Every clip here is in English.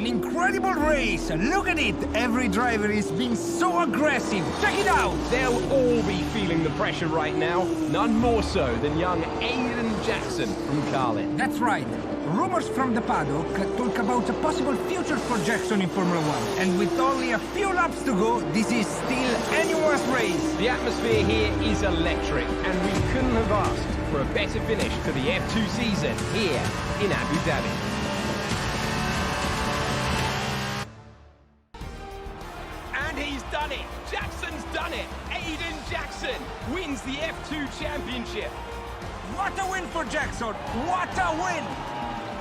An incredible race! Look at it! Every driver is being so aggressive! Check it out! They'll all be feeling the pressure right now. None more so than young Aiden Jackson from Carlin. That's right. Rumors from the paddock talk about a possible future for Jackson in Formula 1. And with only a few laps to go, this is still anyone's race. The atmosphere here is electric, and we couldn't have asked for a better finish to the F2 season here in Abu Dhabi. And he's done it! Jackson's done it! Aiden Jackson wins the F2 championship. What a win for Jackson! What a win!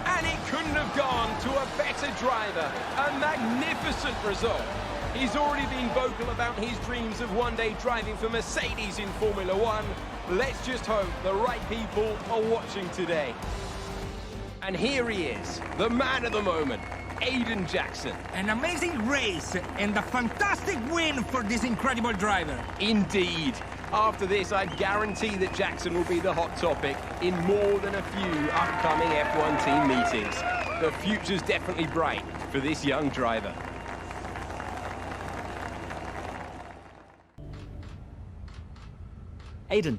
And it couldn't have gone to a better driver. A magnificent result. He's already been vocal about his dreams of one day driving for Mercedes in Formula 1. Let's just hope the right people are watching today. And here he is, the man of the moment, Aiden Jackson. An amazing race and a fantastic win for this incredible driver. Indeed. After this, I guarantee that Jackson will be the hot topic in more than a few upcoming F1 team meetings. The future's definitely bright for this young driver. Aiden,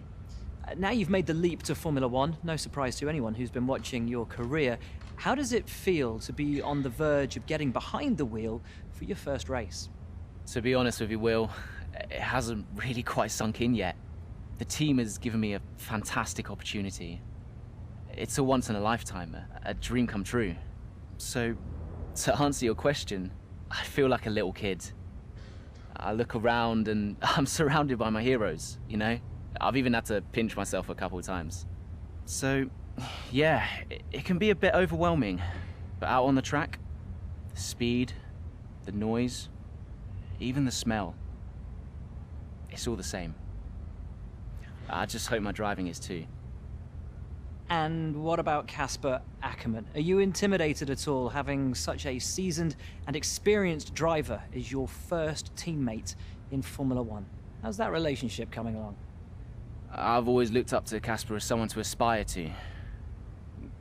now you've made the leap to Formula 1, no surprise to anyone who's been watching your career. How does it feel to be on the verge of getting behind the wheel for your first race? To be honest with you, Will, it hasn't really quite sunk in yet. The team has given me a fantastic opportunity. It's a once-in-a-lifetime, a dream come true. So, to answer your question, I feel like a little kid. I look around and I'm surrounded by my heroes, you know? I've even had to pinch myself a couple of times. So, yeah, it can be a bit overwhelming. But out on the track, the speed, the noise, even the smell, it's all the same. I just hope my driving is too. And what about Casper Ackerman? Are you intimidated at all having such a seasoned and experienced driver as your first teammate in Formula 1? How's that relationship coming along? I've always looked up to Casper as someone to aspire to.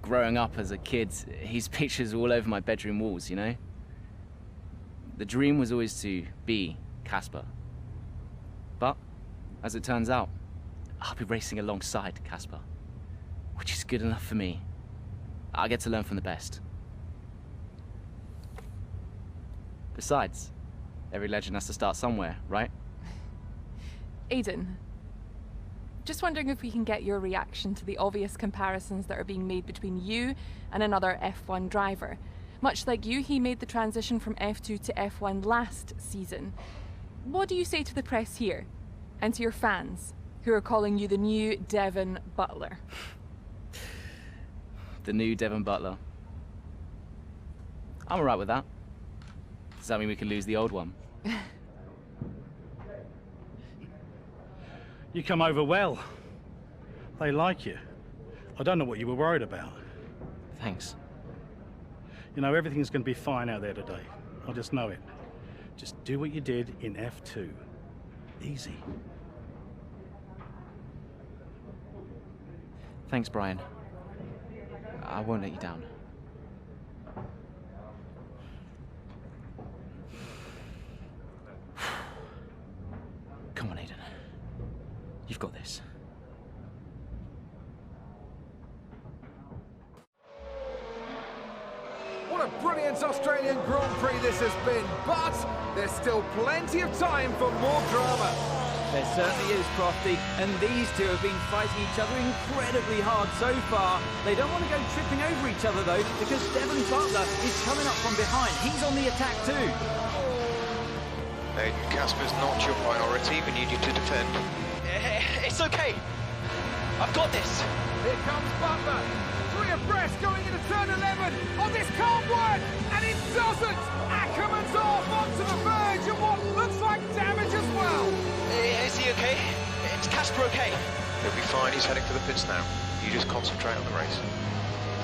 Growing up as a kid, his pictures were all over my bedroom walls, you know? The dream was always to be Casper. But, as it turns out, I'll be racing alongside Casper, which is good enough for me. I get to learn from the best. Besides, every legend has to start somewhere, right? Aiden, just wondering if we can get your reaction to the obvious comparisons that are being made between you and another F1 driver. Much like you, he made the transition from F2 to F1 last season. What do you say to the press here, and to your fans, who are calling you the new Devon Butler? The new Devon Butler. I'm alright with that. Does that mean we can lose the old one? You come over well. They like you. I don't know what you were worried about. Thanks. You know, everything's going to be fine out there today. I just know it. Just do what you did in F2. Easy. Thanks, Brian. I won't let you down. Come on, Aiden. You've got this. What a brilliant Australian Grand Prix this has been, but there's still plenty of time for more drama. There certainly is, Crofty, and these two have been fighting each other incredibly hard so far. They don't want to go tripping over each other, though, because Devon Butler is coming up from behind. He's on the attack, too. Aiden, Casper's not your priority. We need you to defend. It's okay. I've got this. Here comes Butler. 3 abreast going into turn 11. Oh, this can't work! And it doesn't! Ackerman's off onto the verge of what looks like damage as well. Is he okay? Is Casper okay? He'll be fine. He's heading for the pits now. You just concentrate on the race.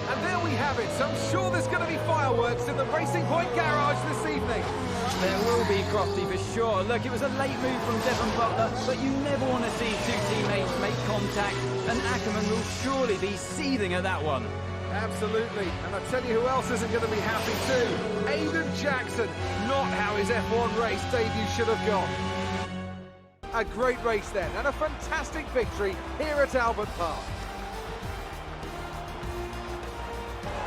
And there we have it. So I'm sure there's going to be fireworks in the Racing Point garage this evening. There will be, Crofty, for sure. Look, it was a late move from Devon Butler, but you never want to see two teammates make contact, and Ackerman will surely be seething at that one. Absolutely, and I tell you who else isn't going to be happy too. Aiden Jackson, not how his F1 race debut should have gone. A great race then, and a fantastic victory here at Albert Park.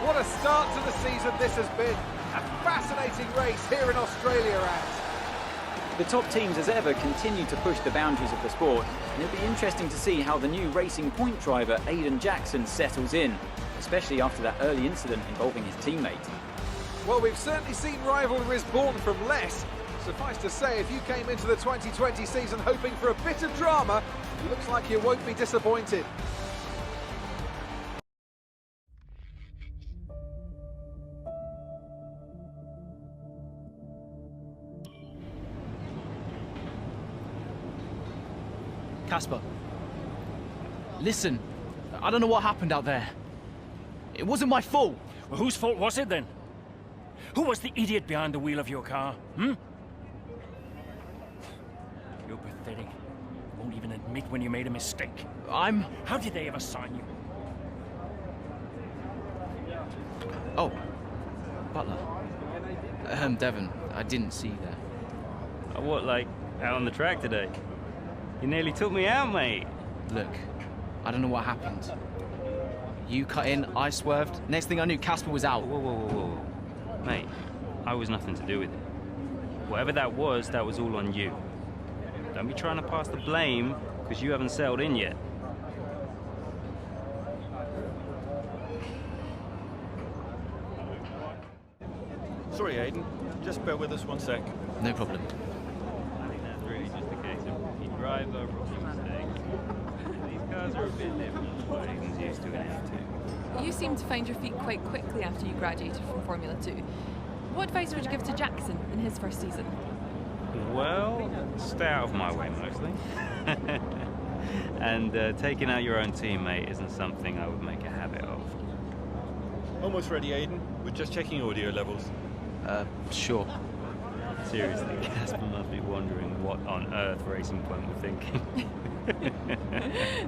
What a start to the season this has been. A fascinating race here in Australia, and The top teams as ever continue to push the boundaries of the sport, and it'll be interesting to see how the new Racing Point driver Aiden Jackson settles in, especially after that early incident involving his teammate. well, we've certainly seen rivalries born from less. Suffice to say, if you came into the 2020 season hoping for a bit of drama, it looks like you won't be disappointed. Casper, listen, I don't know what happened out there. It wasn't my fault. Well, whose fault was it then? Who was the idiot behind the wheel of your car, hmm? You're pathetic. You won't even admit when you made a mistake. How did they ever sign you? Oh, Butler. Devon, I didn't see you there. What, like, out on the track today? You nearly took me out, mate. Look, I don't know what happened. You cut in, I swerved. Next thing I knew, Casper was out. Whoa. Mate, I was nothing to do with it. Whatever that was all on you. Don't be trying to pass the blame, because you haven't settled in yet. Sorry, Aiden. Just bear with us one sec. No problem. I think that's really just a case of rookie driver, rookie mistakes. These cars are a bit different from what Aiden's used to in F2. You seem to find your feet quite quickly after you graduated from Formula 2. What advice would you give to Jackson in his first season? Well, stay out of my way mostly. And taking out your own teammate isn't something I would make a habit of. Almost ready, Aiden. We're just checking audio levels. Sure. Seriously, Casper must be wondering what on earth Racing Point were thinking.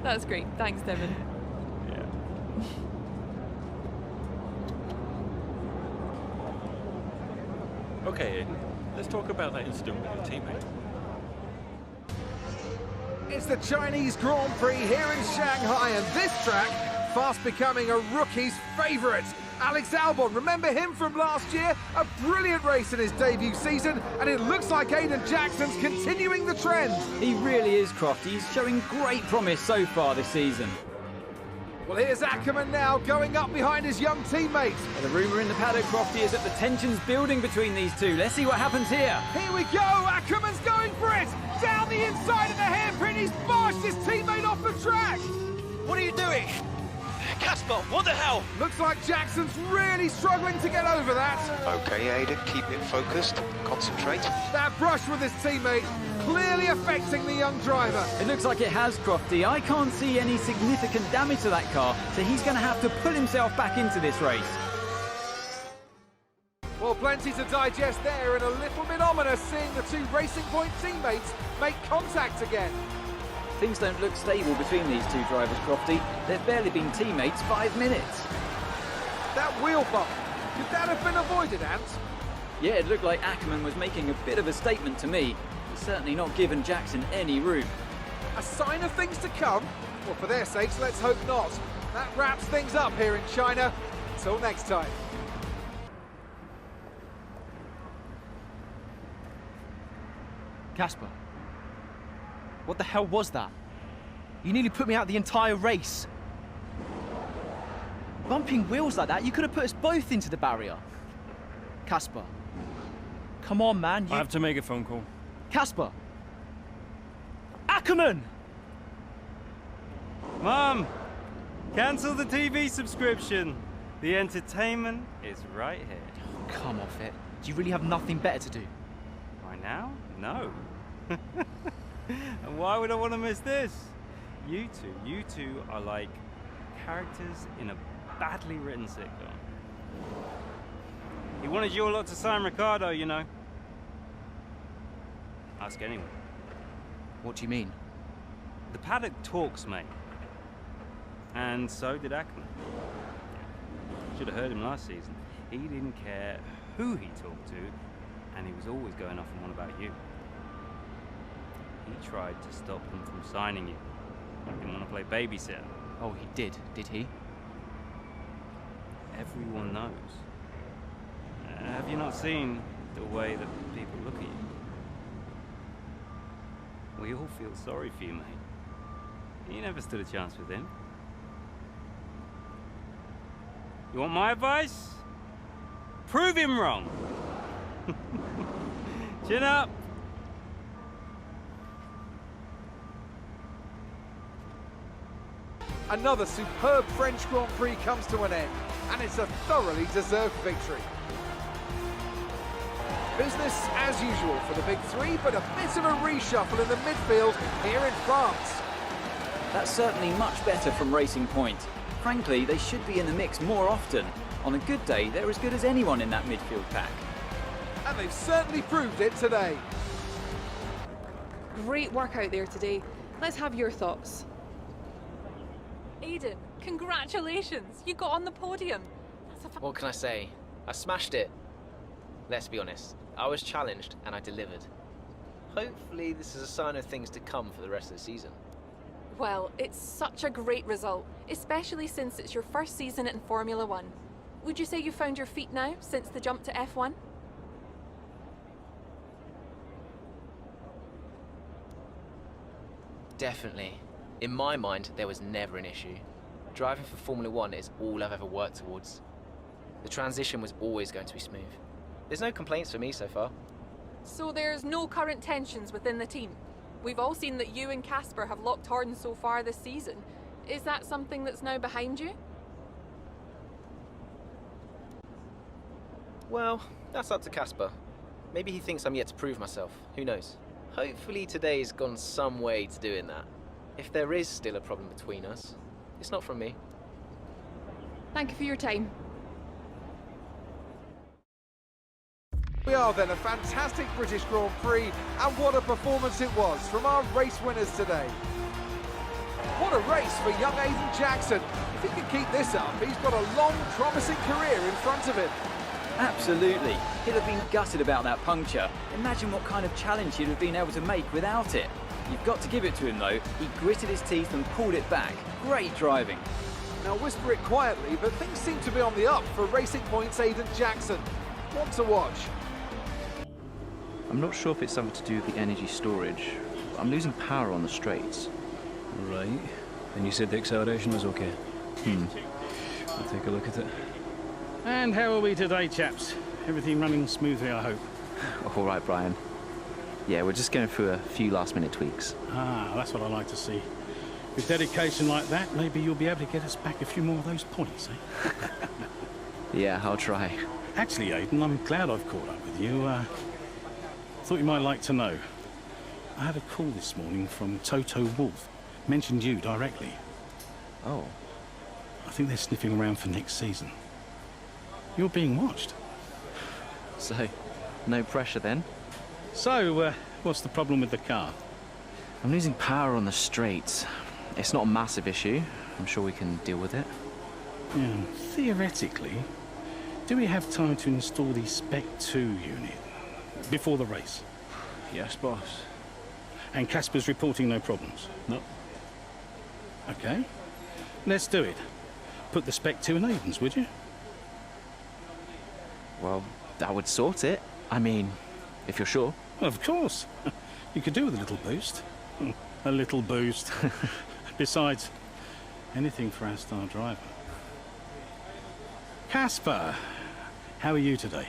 That's great. Thanks, Devon. Yeah. Okay, Aiden. Let's talk about that incident with your teammate. It's the Chinese Grand Prix here in Shanghai, and this track fast becoming a rookie's favourite. Alex Albon, remember him from last year? A brilliant race in his debut season, and it looks like Aiden Jackson's continuing the trend. He really is, Crofty. He's showing great promise so far this season. Well, here's Ackerman now, going up behind his young teammate. The rumour in the paddock, Crofty, is that the tension's building between these two. Let's see what happens here. Here we go, Ackerman's going for it! Down the inside of the hairpin, he's barged his teammate off the track! What are you doing? Casper, what the hell? Looks like Jackson's really struggling to get over that. Okay, Aiden, keep it focused. Concentrate. That brush with his teammate clearly affecting the young driver. It looks like it has, Crofty. I can't see any significant damage to that car, so he's going to have to pull himself back into this race. Well, plenty to digest there, and a little bit ominous seeing the two Racing Point teammates make contact again. Things don't look stable between these two drivers, Crofty. They've barely been teammates 5 minutes. That wheel bump, could that have been avoided, Ant? Yeah, it looked like Ackerman was making a bit of a statement to me. He's certainly not given Jackson any room. A sign of things to come? Well, for their sakes, let's hope not. That wraps things up here in China. Until next time. Casper, what the hell was that? You nearly put me out the entire race. Bumping wheels like that, you could have put us both into the barrier. Casper, come on, man. I have to make a phone call. Casper! Ackerman! Mum! Cancel the TV subscription. The entertainment is right here. Come off it. Do you really have nothing better to do? Right now? No. And why would I want to miss this? You two are like characters in a badly written sitcom. He wanted your lot to sign Ricardo, you know. Ask anyone. What do you mean? The paddock talks, mate. And so did Ackerman. should have heard him last season. He didn't care who he talked to, and he was always going off and on about you. He tried to stop them from signing you. He didn't want to play babysitter. Oh, he did he? Everyone knows. Have you not seen the way that people look at you? We all feel sorry for you, mate. You never stood a chance with him. You want my advice? Prove him wrong. Chin up. Another superb French Grand Prix comes to an end, and it's a thoroughly deserved victory. Business as usual for the big three, but a bit of a reshuffle in the midfield here in France. That's certainly much better from Racing Point. Frankly, they should be in the mix more often. On a good day, they're as good as anyone in that midfield pack. And they've certainly proved it today. Great work out there today. Let's have your thoughts. Aiden, congratulations! You got on the podium. What can I say? I smashed it. Let's be honest, I was challenged and I delivered. Hopefully this is a sign of things to come for the rest of the season. Well, it's such a great result, especially since it's your first season in Formula One. Would you say you found your feet now since the jump to F1? Definitely. In my mind, there was never an issue. Driving for Formula One is all I've ever worked towards. The transition was always going to be smooth. There's no complaints for me so far. So there's no current tensions within the team? We've all seen that you and Casper have locked horns so far this season. Is that something that's now behind you? Well, that's up to Casper. Maybe he thinks I'm yet to prove myself. Who knows? Hopefully today's gone some way to doing that. If there is still a problem between us, it's not from me. Thank you for your time. We are then a fantastic British Grand Prix, and what a performance it was from our race winners today. What a race for young Aiden Jackson. If he can keep this up, he's got a long, promising career in front of him. Absolutely. He'd have been gutted about that puncture. Imagine what kind of challenge he'd have been able to make without it. You've got to give it to him though. He gritted his teeth and pulled it back. Great driving. Now whisper it quietly, but things seem to be on the up for Racing Point's Aiden Jackson. One to watch. I'm not sure if it's something to do with the energy storage. I'm losing power on the straights. Right. And you said the acceleration was okay? I'll take a look at it. And how are we today, chaps? Everything running smoothly, I hope. All right, Brian. Yeah, we're just going through a few last-minute tweaks. Ah, that's what I like to see. With dedication like that, maybe you'll be able to get us back a few more of those points, eh? Yeah, I'll try. Actually, Aiden, I'm glad I've caught up with you. Thought you might like to know. I had a call this morning from Toto Wolff. Mentioned you directly. Oh. I think they're sniffing around for next season. You're being watched. So, no pressure then? So, what's the problem with the car? I'm losing power on the straights. It's not a massive issue. I'm sure we can deal with it. Yeah, theoretically, do we have time to install the Spec 2 unit before the race? Yes, boss. And Casper's reporting no problems? No. Okay. Let's do it. Put the Spec 2 in Aiden's, would you? Well, that would sort it. I mean, if you're sure. Well, of course. You could do with a little boost. A little boost. Besides, anything for our star driver. Casper, how are you today?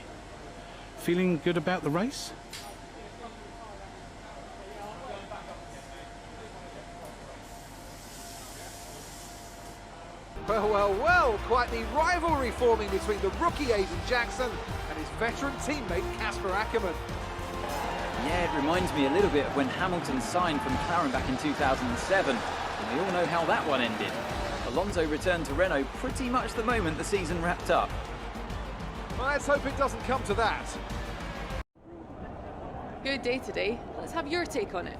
Feeling good about the race? Well, well, well, quite the rivalry forming between the rookie Aiden Jackson and his veteran teammate Casper Ackermann. Yeah, it reminds me a little bit of when Hamilton signed for McLaren back in 2007. And we all know how that one ended. Alonso returned to Renault pretty much the moment the season wrapped up. Well, let's hope it doesn't come to that. Good day today. Let's have your take on it.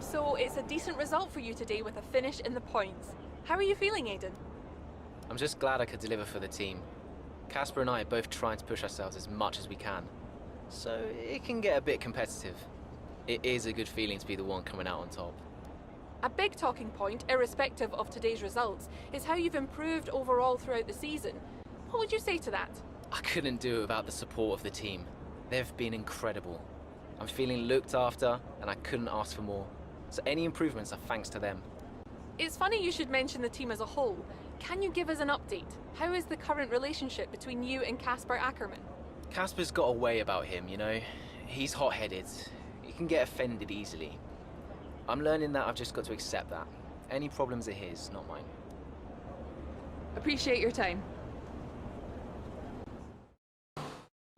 So it's a decent result for you today with a finish in the points. How are you feeling, Aiden? I'm just glad I could deliver for the team. Casper and I are both trying to push ourselves as much as we can, so it can get a bit competitive. It is a good feeling to be the one coming out on top. A big talking point, irrespective of today's results, is how you've improved overall throughout the season. What would you say to that? I couldn't do it without the support of the team. They've been incredible. I'm feeling looked after, and I couldn't ask for more. So any improvements are thanks to them. It's funny you should mention the team as a whole. Can you give us an update? How is the current relationship between you and Casper Ackerman? Casper's got a way about him, you know? He's hot-headed. He can get offended easily. I'm learning that I've just got to accept that. Any problems are his, not mine. Appreciate your time.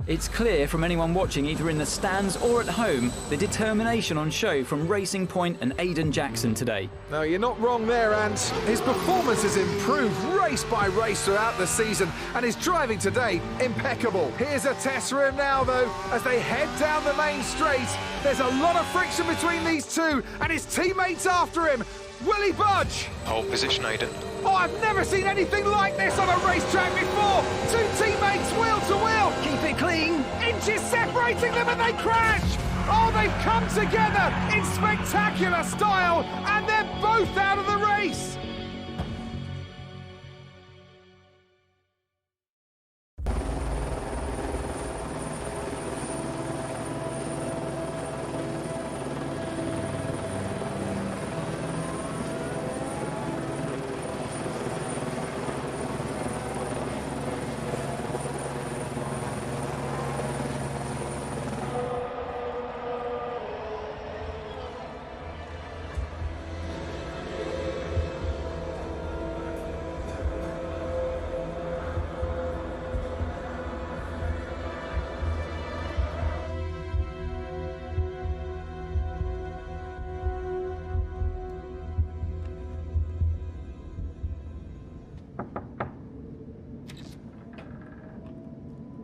It's clear from anyone watching, either in the stands or at home, the determination on show from Racing Point and Aidan Jackson today. No, you're not wrong there, Ant. His performance has improved race by race throughout the season, and his driving today, impeccable. Here's a test for him now, though, as they head down the main straight. There's a lot of friction between these two, and his teammates after him. Will he budge? Hold position, Aidan. Oh, I've never seen anything like this on a racetrack before! Two teammates wheel to wheel! Keep it clean! Inches separating them and they crash! Oh, they've come together in spectacular style, and they're both out of the race!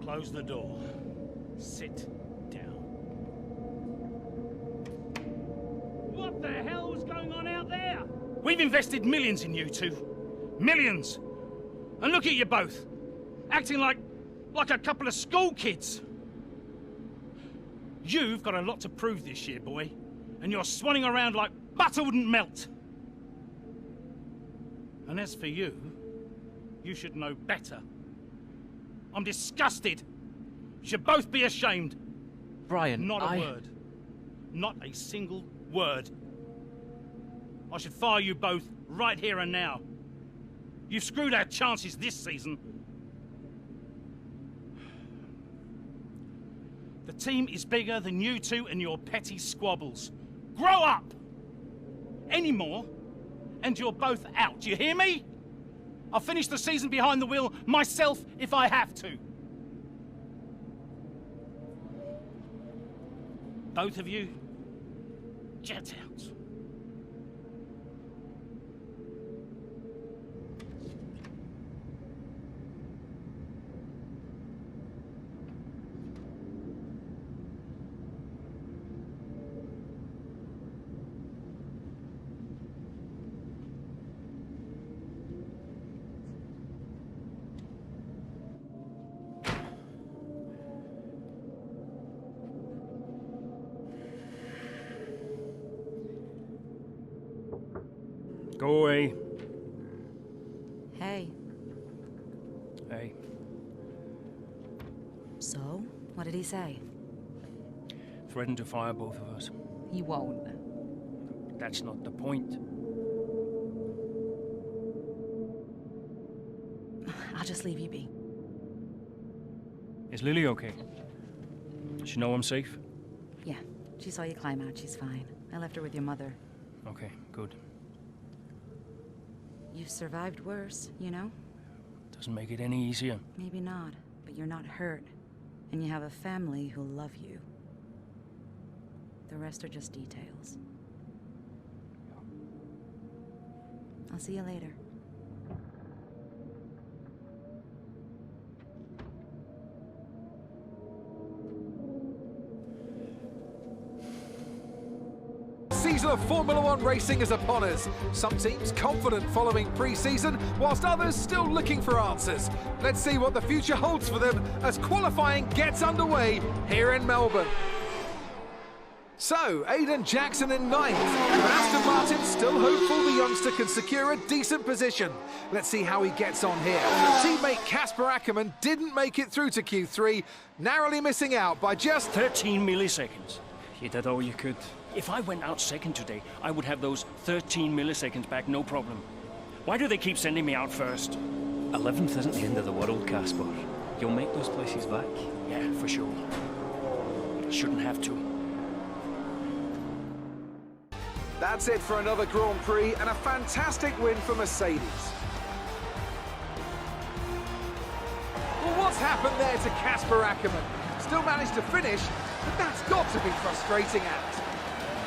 Close the door. Sit down. What the hell was going on out there? We've invested millions in you two. Millions. And look at you both. Acting like a couple of school kids. You've got a lot to prove this year, boy. And you're swanning around like butter wouldn't melt. And as for you, you should know better. I'm disgusted. You should both be ashamed. Brian, Not a word. Not a single word. I should fire you both right here and now. You've screwed our chances this season. The team is bigger than you two and your petty squabbles. Grow up! Any more, and you're both out. Do you hear me? I'll finish the season behind the wheel myself if I have to. Both of you, jet out. Go away. Hey. Hey. So, what did he say? Threatened to fire both of us. He won't. That's not the point. I'll just leave you be. Is Lily okay? Does she know I'm safe? Yeah, she saw you climb out. She's fine. I left her with your mother. Okay, good. You've survived worse, you know? Doesn't make it any easier. Maybe not, but you're not hurt. And you have a family who love you. The rest are just details. I'll see you later. season of Formula One racing is upon us. Some teams confident following pre-season, whilst others still looking for answers. Let's see what the future holds for them as qualifying gets underway here in Melbourne. So, Aiden Jackson in ninth, but Aston Martin still hopeful the youngster can secure a decent position. Let's see how he gets on here. Teammate Casper Ackerman didn't make it through to Q3, narrowly missing out by just 13 milliseconds. You did all you could. If I went out second today, I would have those 13 milliseconds back, no problem. Why do they keep sending me out first? 11th isn't the end of the world, Casper. You'll make those places back. Yeah, for sure. But I shouldn't have to. That's it for another Grand Prix and a fantastic win for Mercedes. Well, what's happened there to Casper Ackerman? Still managed to finish, but that's got to be frustrating out.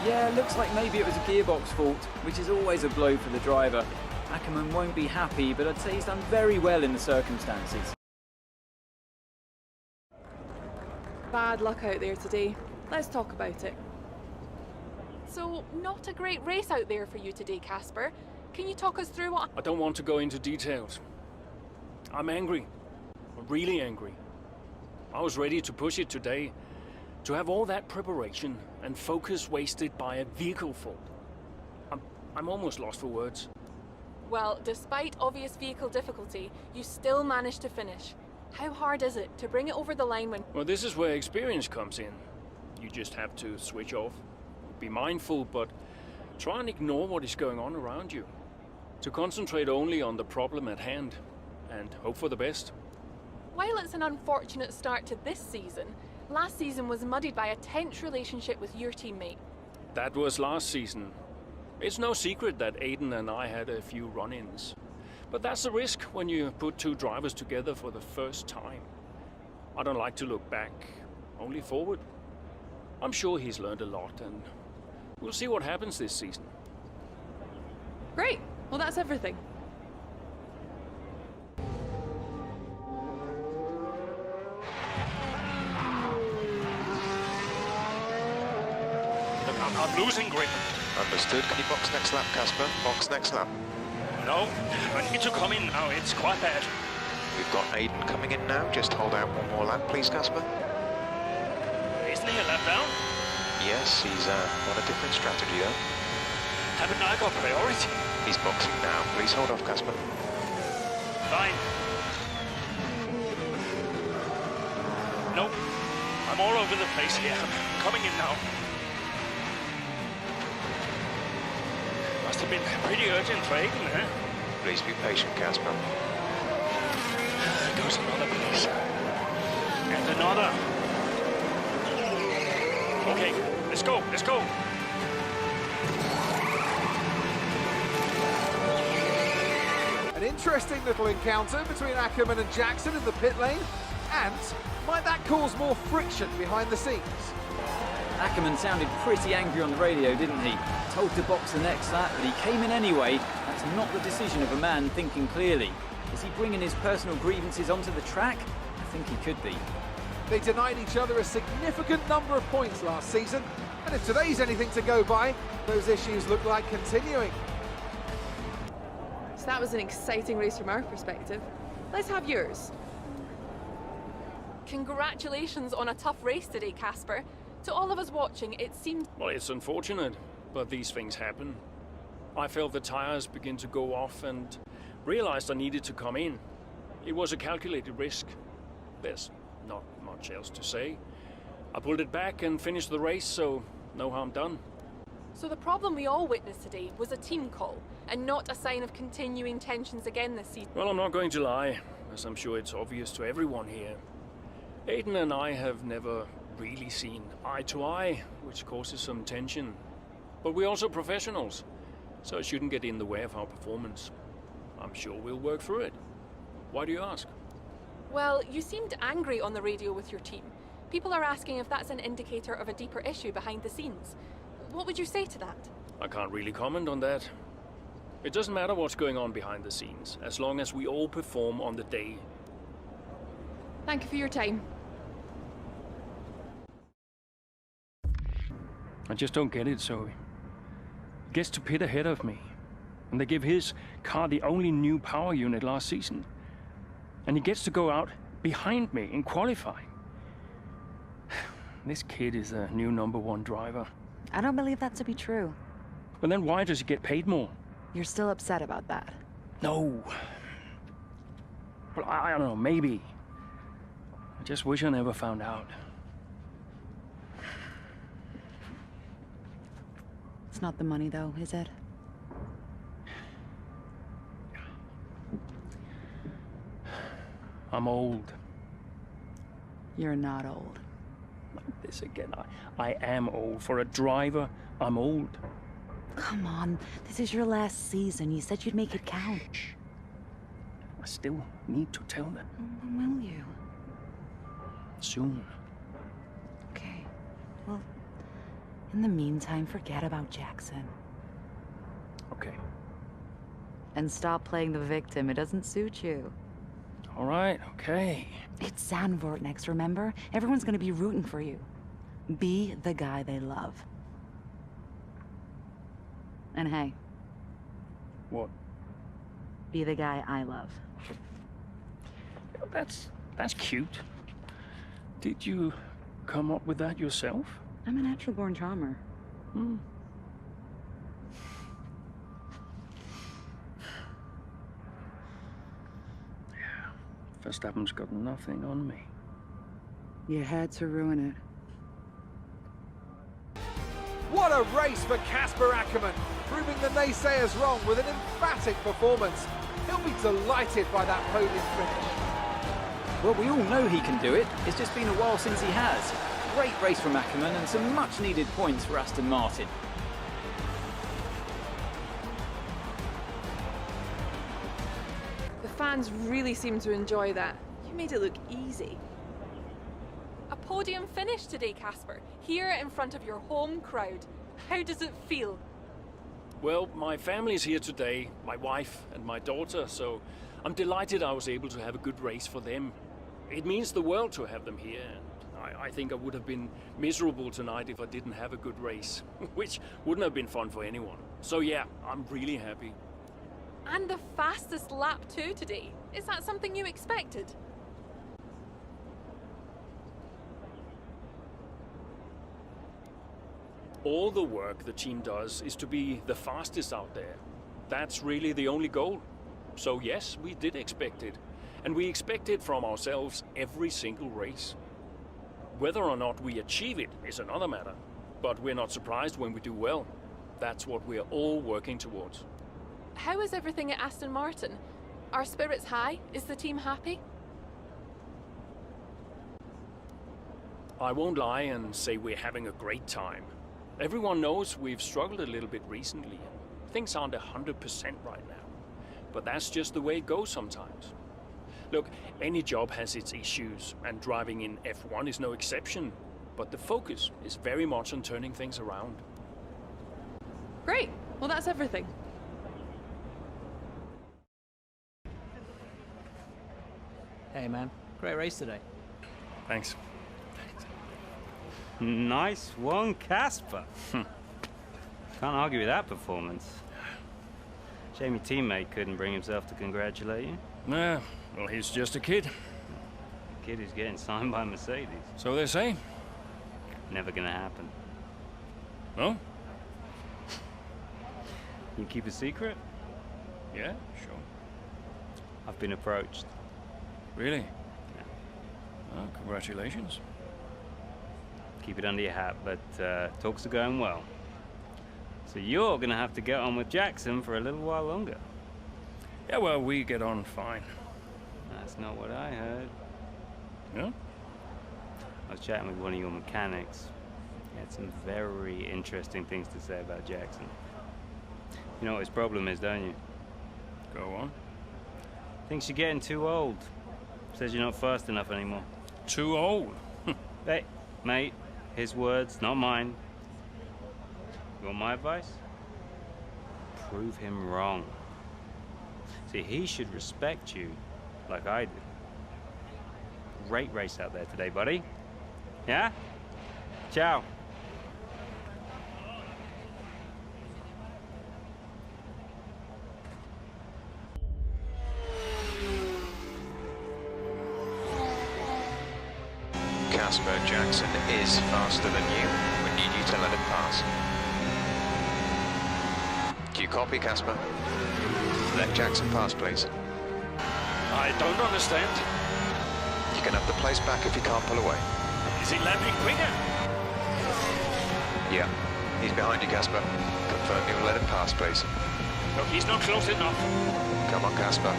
Yeah, looks like maybe it was a gearbox fault, which is always a blow for the driver. Ackerman won't be happy, but I'd say he's done very well in the circumstances. Bad luck out there today. Let's talk about it. So, not a great race out there for you today, Casper. Can you talk us through what... I don't want to go into details. I'm angry. I'm really angry. I was ready to push it today. To have all that preparation and focus wasted by a vehicle fault. I'm almost lost for words. Well, despite obvious vehicle difficulty, you still managed to finish. How hard is it to bring it over the line when... Well, this is where experience comes in. You just have to switch off. Be mindful, but try and ignore what is going on around you. To concentrate only on the problem at hand, and hope for the best. While it's an unfortunate start to this season, last season was muddied by a tense relationship with your teammate. That was last season. It's no secret that Aiden and I had a few run-ins. But that's the risk when you put two drivers together for the first time. I don't like to look back, only forward. I'm sure he's learned a lot, and we'll see what happens this season. Great. Well, that's everything. Look, I'm losing grip. Understood. Can you box next lap, Casper? Box next lap. No, I need to come in now. It's quite bad. We've got Aiden coming in now. Just hold out one more lap, please, Casper. Isn't he a lap down? Yes, he's on a different strategy, though. Haven't I got priority? He's boxing now. Please hold off, Casper. Fine. Nope. I'm all over the place here. I'm coming in now. Must have been pretty urgent for Aiden, eh? Please be patient, Casper. There goes another place. And another. Okay, let's go, let's go. An interesting little encounter between Ackerman and Jackson in the pit lane, and might that cause more friction behind the scenes? Ackerman sounded pretty angry on the radio, didn't he? Told to box the next lap, but he came in anyway. That's not the decision of a man thinking clearly. Is he bringing his personal grievances onto the track? I think he could be. They denied each other a significant number of points last season, and if today's anything to go by, those issues look like continuing. So that was an exciting race from our perspective. Let's have yours. Congratulations on a tough race today, Casper. To all of us watching, it seemed... Well, it's unfortunate, but these things happen. I felt the tires begin to go off and realized I needed to come in. It was a calculated risk. There's not much else to say. I pulled it back and finished the race, so no harm done. So the problem we all witnessed today was a team call, and not a sign of continuing tensions again this season. Well, I'm not going to lie, as I'm sure it's obvious to everyone here. Aiden and I have never really seen eye to eye, which causes some tension. But we're also professionals, so it shouldn't get in the way of our performance. I'm sure we'll work through it. Why do you ask? Well, you seemed angry on the radio with your team. People are asking if that's an indicator of a deeper issue behind the scenes. What would you say to that? I can't really comment on that. It doesn't matter what's going on behind the scenes, as long as we all perform on the day. Thank you for your time. I just don't get it, Zoe. gets to pit ahead of me. And they give his car the only new power unit last season. And he gets to go out behind me in qualifying. This kid is a new #1 driver. I don't believe that to be true. But then why does he get paid more? You're still upset about that. No. Well, I don't know, maybe. I just wish I never found out. It's not the money, though, is it? I'm old. You're not old. Like this again. I am old. For a driver, I'm old. Come on, this is your last season. You said you'd make it count. I still need to tell them. When will you? Soon. Okay. Well, in the meantime, forget about Jackson. Okay. And stop playing the victim. It doesn't suit you. All right, okay. It's Zandvoort next, remember? Everyone's gonna be rooting for you. Be the guy they love. And hey. What? Be the guy I love. That's cute. Did you come up with that yourself? I'm a natural-born charmer. Hmm. Verstappen's got nothing on me. You had to ruin it. What a race for Casper Ackerman, proving the naysayers wrong with an emphatic performance. He'll be delighted by that podium finish. Well, we all know he can do it. It's just been a while since he has. Great race from Ackerman and some much-needed points for Aston Martin. The fans really seem to enjoy that. You made it look easy. A podium finish today, Casper, here in front of your home crowd. How does it feel? Well, my family's here today, my wife and my daughter, so I'm delighted I was able to have a good race for them. It means the world to have them here, and I think I would have been miserable tonight if I didn't have a good race, which wouldn't have been fun for anyone. So yeah, I'm really happy. And the fastest lap too today. Is that something you expected? All the work the team does is to be the fastest out there. That's really the only goal. So yes, we did expect it. And we expect it from ourselves every single race. Whether or not we achieve it is another matter. But we're not surprised when we do well. That's what we're all working towards. How is everything at Aston Martin? Are spirits high? Is the team happy? I won't lie and say we're having a great time. Everyone knows we've struggled a little bit recently. Things aren't 100% right now. But that's just the way it goes sometimes. Look, any job has its issues, and driving in F1 is no exception. But the focus is very much on turning things around. Great. Well, that's everything. Hey, man. Great race today. Thanks. Nice one, Casper. Can't argue with that performance. Shame your teammate couldn't bring himself to congratulate you. Nah, well, he's just a kid. A kid who's getting signed by Mercedes. So they say. Never gonna happen. No? You keep a secret? Yeah, sure. I've been approached. Really? Yeah. Oh, congratulations. Keep it under your hat, but talks are going well. So you're gonna have to get on with Jackson for a little while longer. Yeah, well, we get on fine. That's not what I heard. Yeah? I was chatting with one of your mechanics. He had some very interesting things to say about Jackson. You know what his problem is, don't you? Go on. Thinks you're getting too old. Says you're not fast enough anymore. Too old? Hey, mate, his words, not mine. You want my advice? Prove him wrong. See, he should respect you like I do. Great race out there today, buddy. Yeah? Ciao. Casper, Jackson is faster than you. We need you to let him pass. Do you copy, Casper? Let Jackson pass, please. I don't understand. You can have the place back if you can't pull away. Is he lapping quicker? Yeah, he's behind you, Casper. Confirm you'll let him pass, please. Look, he's not close enough. Come on, Casper.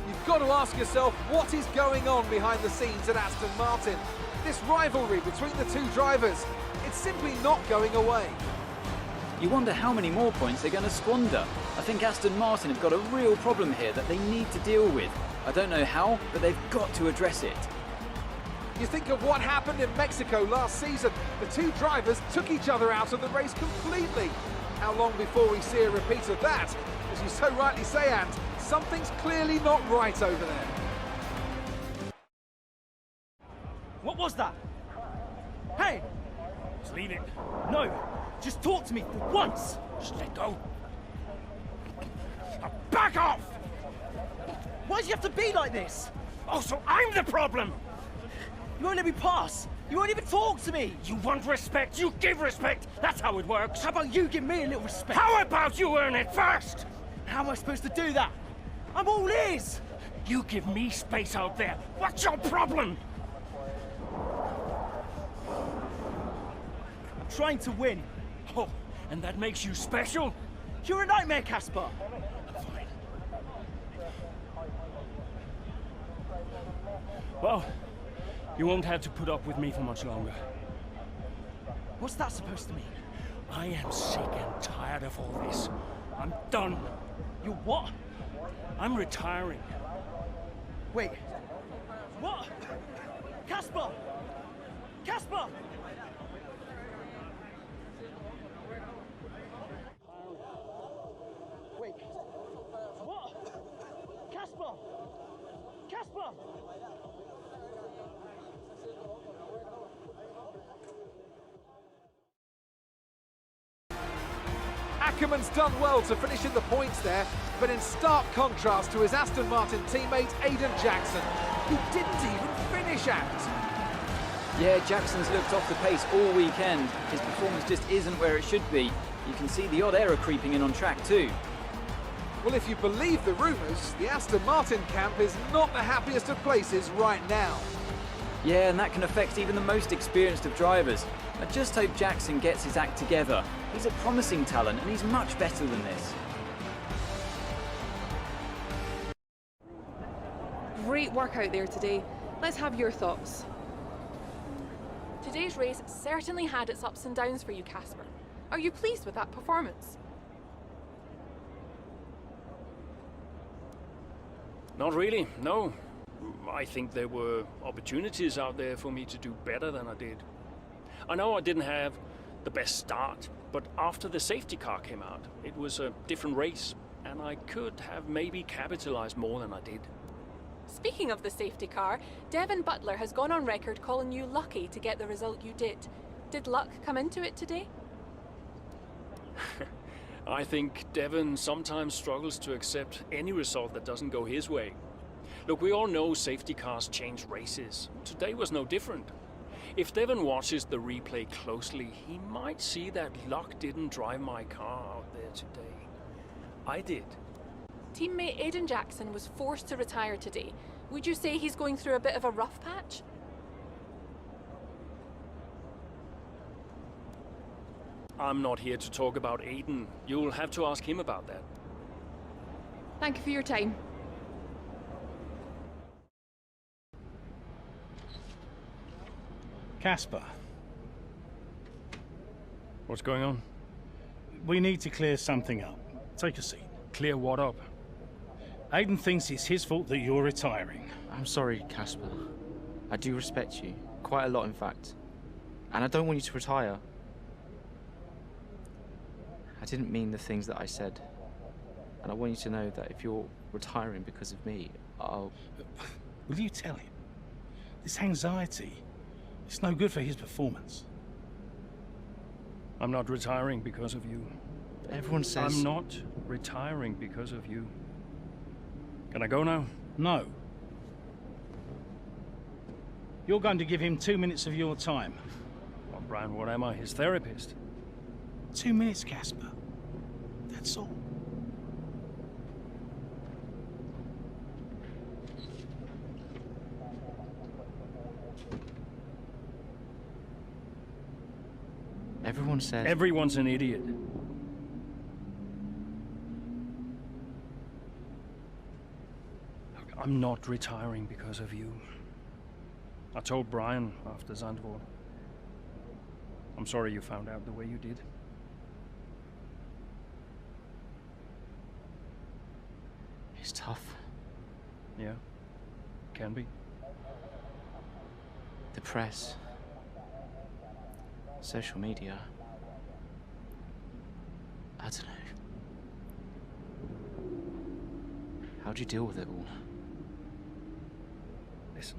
You've got to ask yourself what is going on behind the scenes at Aston Martin. This rivalry between the two drivers, it's simply not going away. You wonder how many more points they're going to squander. I think Aston Martin have got a real problem here that they need to deal with. I don't know how, but they've got to address it. You think of what happened in Mexico last season. The two drivers took each other out of the race completely. How long before we see a repeat of that? As you so rightly say, Ant, something's clearly not right over there. What was that? Hey! Just leave it. No! Just talk to me for once! Just let go. Back off! Why do you have to be like this? Oh, so I'm the problem! You won't let me pass! You won't even talk to me! You want respect, you give respect! That's how it works! How about you give me a little respect? How about you earn it first? How am I supposed to do that? I'm all ears! You give me space out there. What's your problem? I'm trying to win. Oh, and that makes you special? You're a nightmare, Casper! Fine. Well, you won't have to put up with me for much longer. What's that supposed to mean? I am sick and tired of all this. I'm done. You what? I'm retiring. Wait. What? Casper! Casper! Wait. What? Casper! Casper! Ackerman's done well to finish in the points there, but in stark contrast to his Aston Martin teammate Aiden Jackson, who didn't even finish out. Yeah, Jackson's looked off the pace all weekend. His performance just isn't where it should be. You can see the odd error creeping in on track too. Well, if you believe the rumours, the Aston Martin camp is not the happiest of places right now. Yeah, and that can affect even the most experienced of drivers. I just hope Jackson gets his act together. He's a promising talent, and he's much better than this. Great work out there today. Let's have your thoughts. Today's race certainly had its ups and downs for you, Casper. Are you pleased with that performance? Not really, no. I think there were opportunities out there for me to do better than I did. I know I didn't have the best start, but after the safety car came out, it was a different race, and I could have maybe capitalized more than I did. Speaking of the safety car, Devin Butler has gone on record calling you lucky to get the result you did. Did luck come into it today? I think Devin sometimes struggles to accept any result that doesn't go his way. Look, we all know safety cars change races. Today was no different. If Devin watches the replay closely, he might see that luck didn't drive my car out there today. I did. Teammate Aiden Jackson was forced to retire today. Would you say he's going through a bit of a rough patch? I'm not here to talk about Aiden. You'll have to ask him about that. Thank you for your time. Casper, What's going on? we need to clear something up. Take a seat. Clear what up? Aiden thinks it's his fault that you're retiring. I'm sorry, Casper. I do respect you. Quite a lot, in fact. And I don't want you to retire. I didn't mean the things that I said. And I want you to know that if you're retiring because of me, I'll... Will you tell him? This anxiety, it's no good for his performance. I'm not retiring because of you. Everyone says... I'm not retiring because of you. Can I go now? No. You're going to give him 2 minutes of your time. Well, Brian, what am I? His therapist? 2 minutes, Casper. That's all. Everyone says... Everyone's an idiot. Look, I'm not retiring because of you. I told Brian after Zandvoort. I'm sorry you found out the way you did. It's tough. Yeah, can be. The press. Social media. I don't know. How'd you deal with it all? Listen.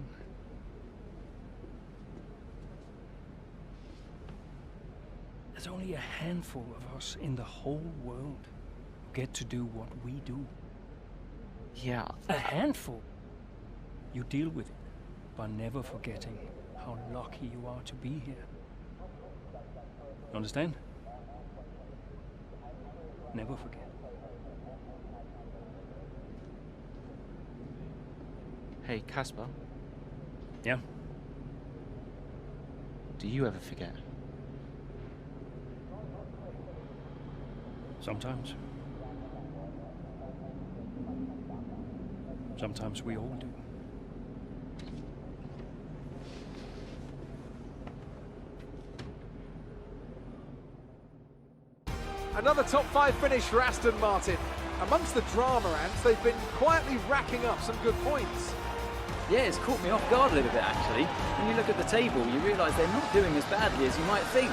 There's only a handful of us in the whole world who get to do what we do. Yeah. A handful. You deal with it by never forgetting how lucky you are to be here. Understand? Never forget. Hey, Casper. Yeah? Do you ever forget? Sometimes. Sometimes we all do. Another top 5 finish for Aston Martin. Amongst the drama ants, they've been quietly racking up some good points. Yeah, it's caught me off guard a little bit, actually. When you look at the table, you realise they're not doing as badly as you might think.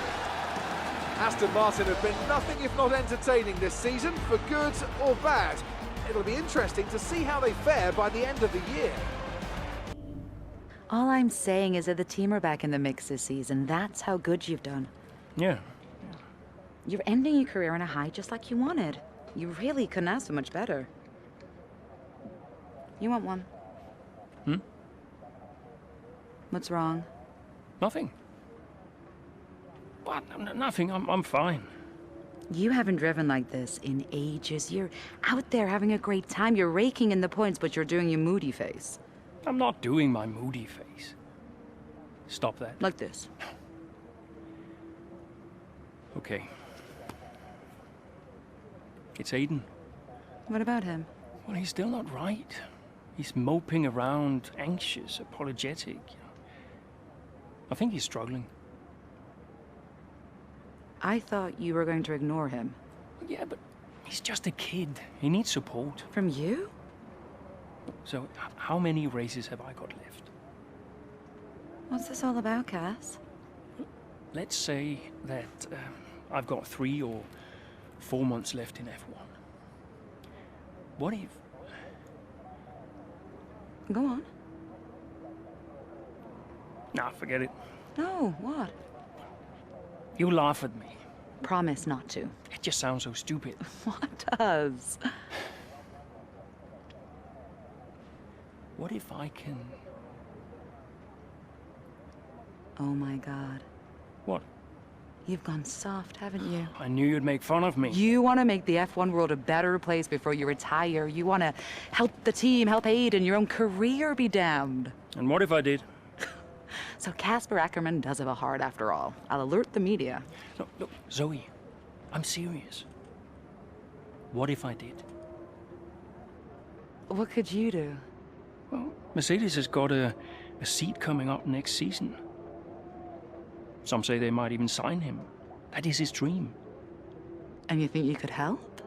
Aston Martin have been nothing if not entertaining this season, for good or bad. It'll be interesting to see how they fare by the end of the year. All I'm saying is that the team are back in the mix this season. That's how good you've done. Yeah. You're ending your career on a high just like you wanted. You really couldn't ask for much better. You want one? What's wrong? Nothing. What? Nothing. I'm fine. You haven't driven like this in ages. You're out there having a great time. You're raking in the points, but you're doing your moody face. I'm not doing my moody face. Stop that. Like this. Okay. It's Aiden. What about him? Well, he's still not right. He's moping around, anxious, apologetic. I think he's struggling. I thought you were going to ignore him. Yeah, but he's just a kid. He needs support. From you? So, how many races have I got left? What's this all about, Cass? Let's say that I've got 3 or 4 months left in F1. What if... Go on. Nah, forget it. No, what? You laugh at me. Promise not to. It just sounds so stupid. What does? What if I can... Oh my God. What? You've gone soft, haven't you? I knew you'd make fun of me. You want to make the F1 world a better place before you retire. You want to help the team, help Aiden, your own career be damned. And what if I did? So Casper Ackerman does have a heart after all. I'll alert the media. Look, Zoe, I'm serious. What if I did? What could you do? Well, Mercedes has got a seat coming up next season. Some say they might even sign him. That is his dream. And you think you could help?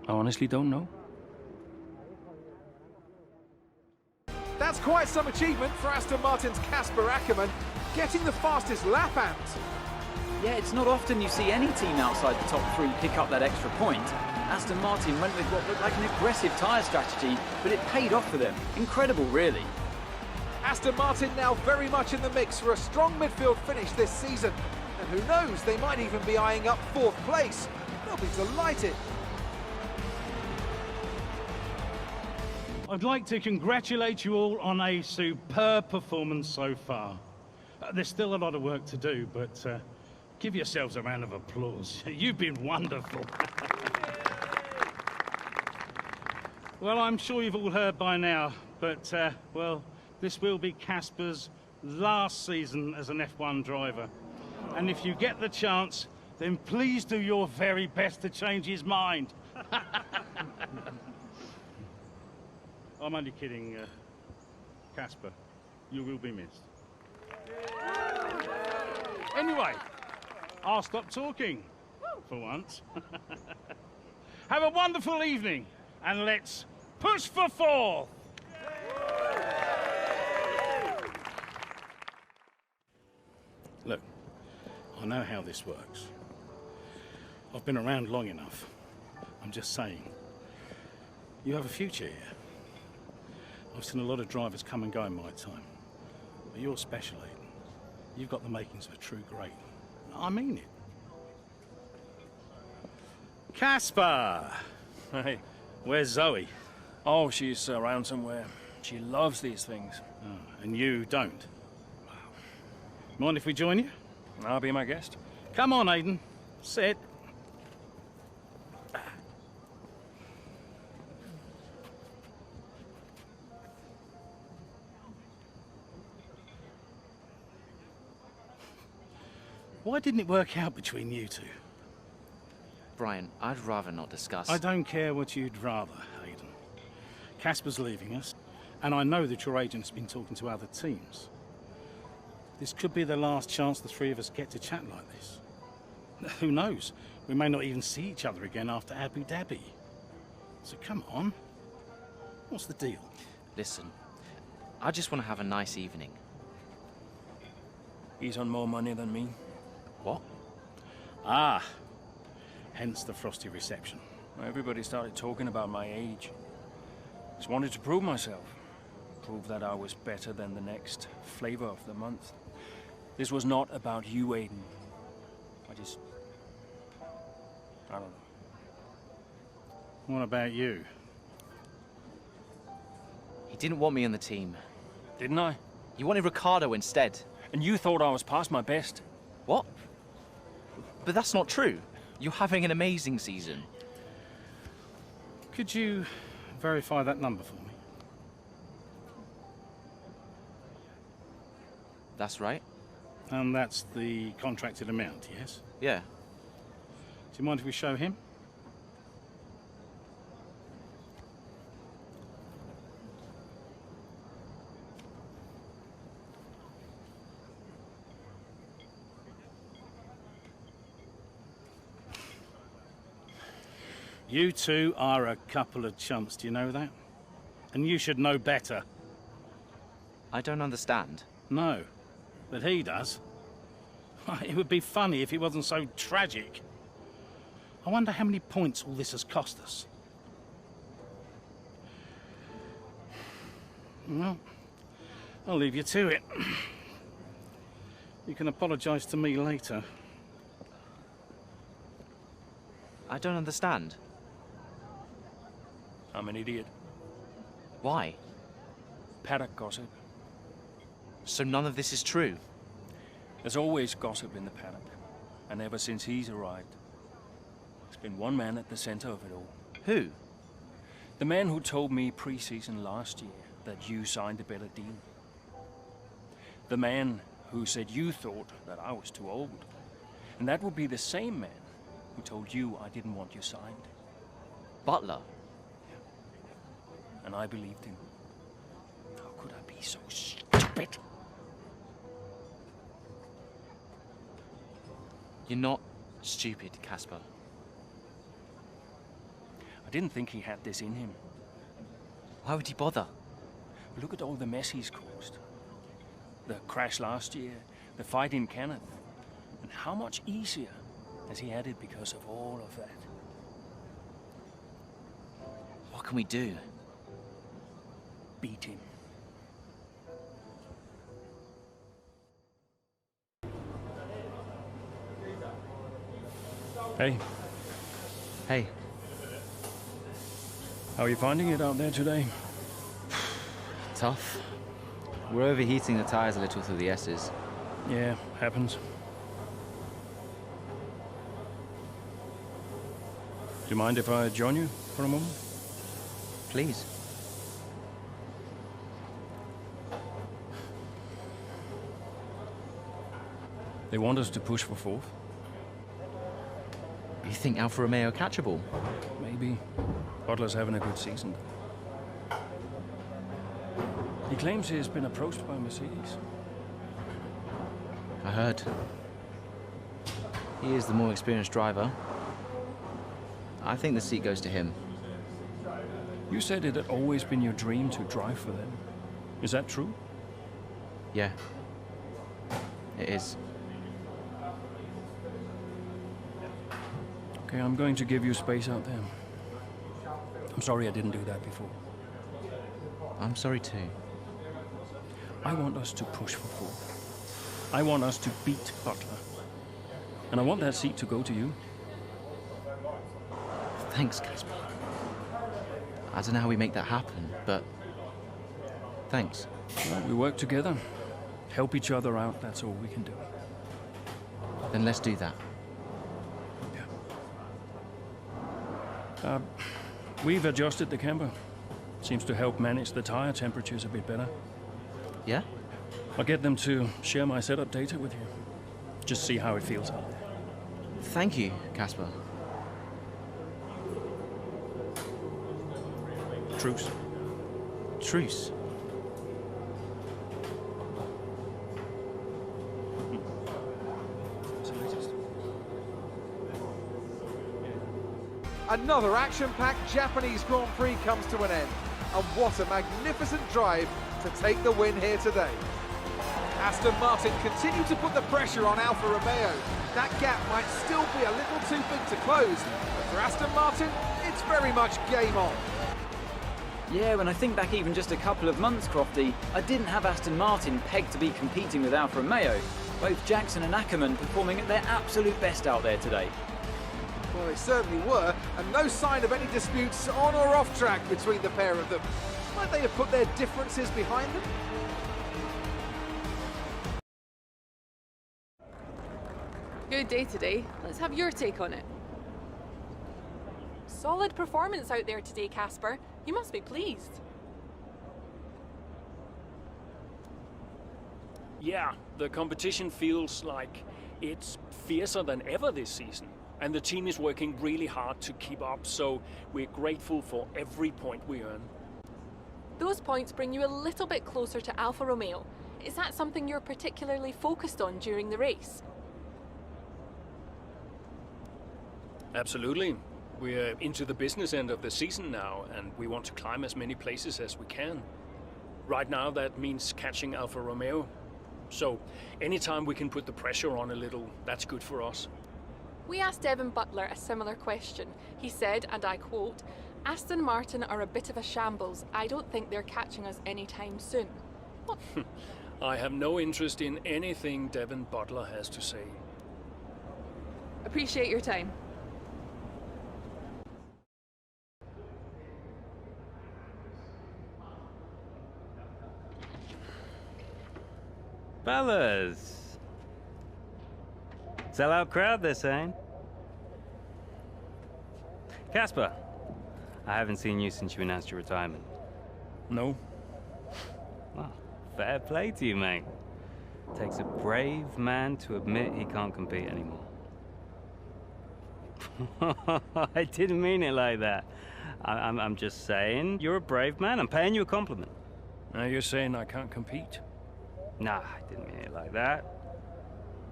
I honestly don't know. That's quite some achievement for Aston Martin's Casper Ackerman, getting the fastest lap ant. Yeah, it's not often you see any team outside the top 3 pick up that extra point. Aston Martin went with what looked like an aggressive tyre strategy, but it paid off for them. Incredible, really. Aston Martin now very much in the mix for a strong midfield finish this season. And who knows, they might even be eyeing up 4th place. They'll be delighted. I'd like to congratulate you all on a superb performance so far. There's still a lot of work to do, but give yourselves a round of applause. You've been wonderful. Well, I'm sure you've all heard by now, but, well, this will be Casper's last season as an F1 driver. And if you get the chance, then please do your very best to change his mind. I'm only kidding, Casper. You will be missed. Anyway, I'll stop talking, for once. Have a wonderful evening, and let's push for fourth! Look, I know how this works. I've been around long enough. I'm just saying, you have a future here. I've seen a lot of drivers come and go in my time, but you're special, Aiden. You've got the makings of a true great. I mean it. Casper! Hey. Where's Zoe? Oh, she's around somewhere. She loves these things. Oh, and you don't? Mind if we join you? I'll be my guest. Come on, Aiden. Sit. Why didn't it work out between you two? Brian, I'd rather not discuss. I don't care what you'd rather, Aiden. Casper's leaving us, and I know that your agent's been talking to other teams. This could be the last chance the three of us get to chat like this. Who knows? We may not even see each other again after Abu Dhabi. So come on. What's the deal? Listen, I just want to have a nice evening. He's on more money than me. What? Ah, hence the frosty reception. Everybody started talking about my age. Just wanted to prove myself. Prove that I was better than the next flavor of the month. This was not about you, Aiden. I don't know. What about you? He didn't want me on the team. Didn't I? He wanted Ricardo instead. And you thought I was past my best. What? But that's not true. You're having an amazing season. Could you verify that number for me? That's right. And that's the contracted amount, yes? Yeah. Do you mind if we show him? You two are a couple of chumps, do you know that? And you should know better. I don't understand. No, but he does. It would be funny if it wasn't so tragic. I wonder how many points all this has cost us. Well, I'll leave you to it. You can apologise to me later. I don't understand. I'm an idiot. Why? Paddock gossip. So none of this is true? There's always gossip in the paddock. And ever since he's arrived, there's been one man at the center of it all. Who? The man who told me pre-season last year that you signed a better deal. The man who said you thought that I was too old. And that would be the same man who told you I didn't want you signed. Butler? And I believed him. How could I be so stupid? You're not stupid, Casper. I didn't think he had this in him. Why would he bother? Look at all the mess he's caused. The crash last year, the fight in Canada. And how much easier has he had it because of all of that? What can we do? Beat him. Hey, Hey. How are you finding it out there today? Tough. We're overheating the tires a little through the S's. Yeah, happens. Do you mind if I join you for a moment? Please. They want us to push for 4th. You think Alfa Romeo catchable? Maybe. Butler's having a good season. He claims he's been approached by Mercedes. I heard. He is the more experienced driver. I think the seat goes to him. You said it had always been your dream to drive for them. Is that true? Yeah. It is. Okay, I'm going to give you space out there. I'm sorry I didn't do that before. I'm sorry too. I want us to push for 4th. I want us to beat Butler. And I want that seat to go to you. Thanks, Casper. I don't know how we make that happen, but thanks. Well, we work together. Help each other out, that's all we can do. Then let's do that. We've adjusted the camber. Seems to help manage the tire temperatures a bit better. Yeah? I'll get them to share my setup data with you. Just see how it feels out there. Thank you, Casper. Truce. Truce. Another action-packed Japanese Grand Prix comes to an end. And what a magnificent drive to take the win here today. Aston Martin continue to put the pressure on Alfa Romeo. That gap might still be a little too big to close, but for Aston Martin, it's very much game on. Yeah, when I think back even just a couple of months, Crofty, I didn't have Aston Martin pegged to be competing with Alfa Romeo. Both Jackson and Ackerman performing at their absolute best out there today. Well, they certainly were, and no sign of any disputes on or off track between the pair of them. Might they have put their differences behind them? Good day today. Let's have your take on it. Solid performance out there today, Casper. You must be pleased. Yeah, the competition feels like it's fiercer than ever this season. And the team is working really hard to keep up, so we're grateful for every point we earn. Those points bring you a little bit closer to Alfa Romeo. Is that something you're particularly focused on during the race? Absolutely. We're into the business end of the season now, and we want to climb as many places as we can. Right now, that means catching Alfa Romeo. So, anytime we can put the pressure on a little, that's good for us. We asked Devin Butler a similar question. He said, and I quote, "Aston Martin are a bit of a shambles. I don't think they're catching us anytime soon." What? I have no interest in anything Devin Butler has to say. Appreciate your time. Fellas! Sell-out crowd, they're saying. Casper, I haven't seen you since you announced your retirement. No. Well, fair play to you, mate. Takes a brave man to admit he can't compete anymore. I didn't mean it like that. I'm just saying, you're a brave man. I'm paying you a compliment. Now you're saying I can't compete? Nah, I didn't mean it like that.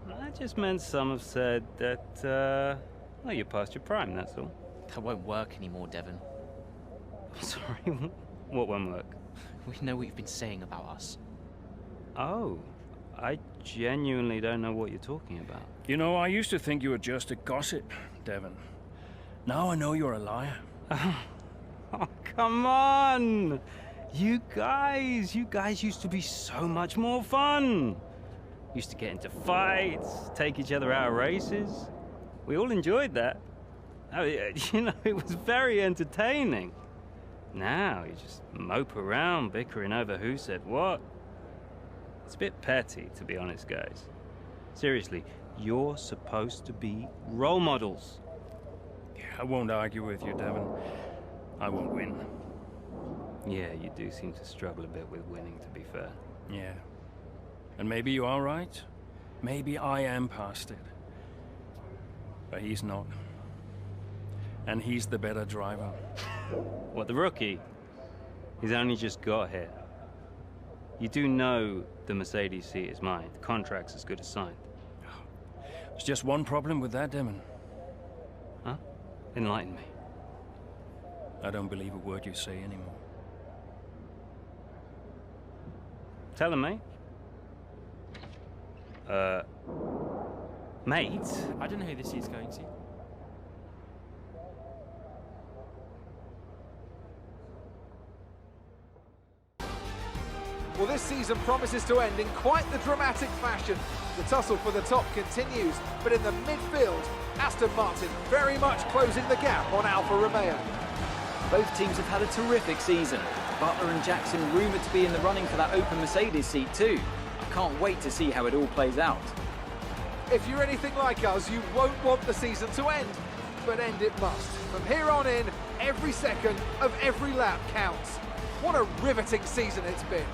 I just meant some have said that, well, you're past your prime, that's all. That won't work anymore, Devin. Sorry, what won't work? We know what you've been saying about us. Oh, I genuinely don't know what you're talking about. You know, I used to think you were just a gossip, Devin. Now I know you're a liar. Oh, come on! You guys used to be so much more fun. Used to get into fights, take each other out of races. We all enjoyed that. Oh, yeah, you know, it was very entertaining. Now you just mope around bickering over who said what. It's a bit petty, to be honest, guys. Seriously, you're supposed to be role models. Yeah, I won't argue with you, Devon. I won't win. Yeah, you do seem to struggle a bit with winning, to be fair. Yeah. And maybe you are right. Maybe I am past it. But he's not. And he's the better driver. What, the rookie? He's only just got here. You do know the Mercedes seat is mine. The contract's as good as signed. There's just one problem with that, Demon. Huh? Enlighten me. I don't believe a word you say anymore. Tell him, mate. Mate? I don't know who this is going to. Well, this season promises to end in quite the dramatic fashion. The tussle for the top continues, but in the midfield, Aston Martin very much closing the gap on Alfa Romeo. Both teams have had a terrific season. Butler and Jackson rumoured to be in the running for that open Mercedes seat too. I can't wait to see how it all plays out. If you're anything like us, you won't want the season to end, but end it must. From here on in, every second of every lap counts. What a riveting season it's been.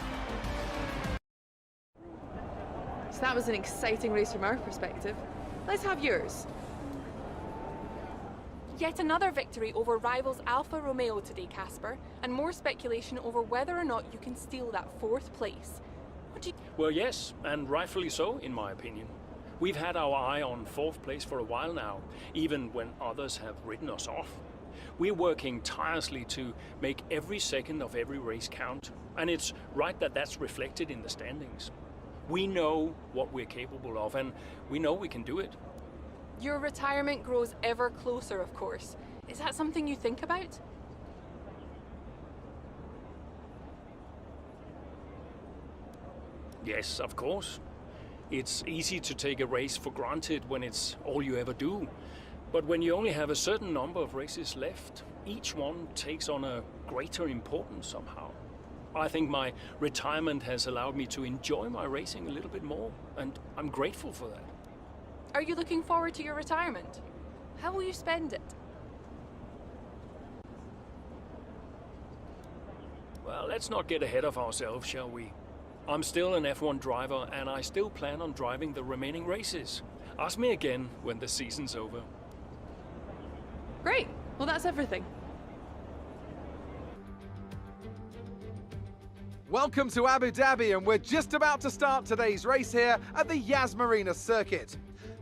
So that was an exciting race from our perspective. Let's have yours. Yet another victory over rivals Alfa Romeo today, Casper, and more speculation over whether or not you can steal that 4th place. Well, yes, and rightfully so, in my opinion. We've had our eye on 4th place for a while now, even when others have written us off. We're working tirelessly to make every second of every race count, and it's right that that's reflected in the standings. We know what we're capable of, and we know we can do it. Your retirement grows ever closer, of course. Is that something you think about? Yes, of course. It's easy to take a race for granted when it's all you ever do. But when you only have a certain number of races left, each one takes on a greater importance somehow. I think my retirement has allowed me to enjoy my racing a little bit more, and I'm grateful for that. Are you looking forward to your retirement? How will you spend it? Well, let's not get ahead of ourselves, shall we? I'm still an F1 driver, and I still plan on driving the remaining races. Ask me again when the season's over. Great. Well, that's everything. Welcome to Abu Dhabi, and we're just about to start today's race here at the Yas Marina circuit.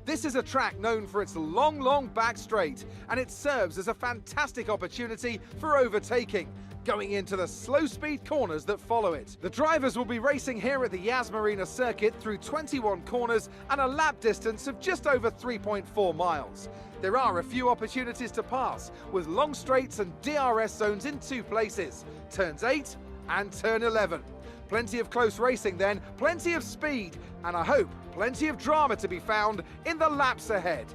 This is a track known for its long back straight, and it serves as a fantastic opportunity for overtaking, going into the slow-speed corners that follow it. The drivers will be racing here at the Yas Marina circuit through 21 corners and a lap distance of just over 3.4 miles. There are a few opportunities to pass, with long straights and DRS zones in 2 places, turns 8 and turn 11. Plenty of close racing then, plenty of speed, and I hope plenty of drama to be found in the laps ahead.